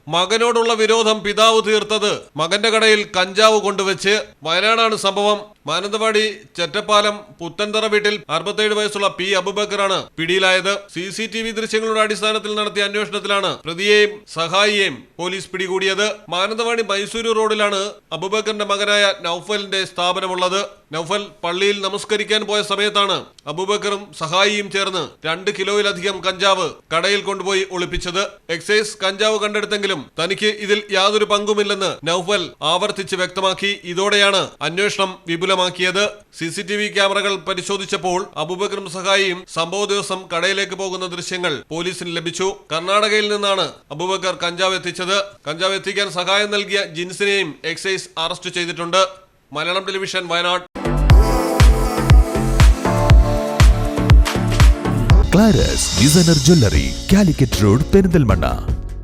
മകനോടുള്ള വിരോധം പിതാവ് തീർത്തത് മകന്റെ കടയിൽ കഞ്ചാവ് കൊണ്ടുവച്ച്. വയനാടാണ് സംഭവം. മാനന്തവാടി ചെറ്റപ്പാലം പുത്തൻതറ വീട്ടിൽ 67 വയസ്സുള്ള പി അബൂബക്കറാണ് പിടിയിലായത്. CCTV ദൃശ്യങ്ങളുടെ അടിസ്ഥാനത്തിൽ നടത്തിയ അന്വേഷണത്തിലാണ് പ്രതിയെയും സഹായിയെയും പോലീസ് പിടികൂടിയത്. മാനന്തവാടി മൈസൂരു റോഡിലാണ് അബൂബക്കറിന്റെ മകനായ നൌഫലിന്റെ സ്ഥാപനമുള്ളത്. നൌഫൽ പള്ളിയിൽ നമസ്കരിക്കാൻ പോയ സമയത്താണ് അബൂബക്കറും സഹായിയും ചേർന്ന് 2 കിലോയിലധികം കഞ്ചാവ് കടയിൽ കൊണ്ടുപോയി ഒളിപ്പിച്ചത്. എക്സൈസ് കഞ്ചാവ് കണ്ടെടുത്തെങ്കിലും തനിക്ക് ഇതിൽ യാതൊരു പങ്കുമില്ലെന്ന് നൌഫൽ ആവർത്തിച്ച് വ്യക്തമാക്കി. ഇതോടെയാണ് അന്വേഷണം വിപുലമാക്കിയത്. CCTV ക്യാമറകൾ പരിശോധിച്ചപ്പോൾ അബൂബക്കറും സഹായിയും സംഭവ ദിവസം കടയിലേക്ക് പോകുന്ന ദൃശ്യങ്ങൾ പോലീസിന് ലഭിച്ചു. കർണാടകയിൽ നിന്നാണ് അബൂബക്കർ കഞ്ചാവ് എത്തിച്ചത്. കഞ്ചാവ് എത്തിക്കാൻ സഹായം നൽകിയ ജിൻസിനെയും എക്സൈസ് അറസ്റ്റ് ചെയ്തിട്ടുണ്ട്. Malayalam television, Wayanad. ക്ലാരസ് designer jewellery, Calicut road, Perinthalmanna.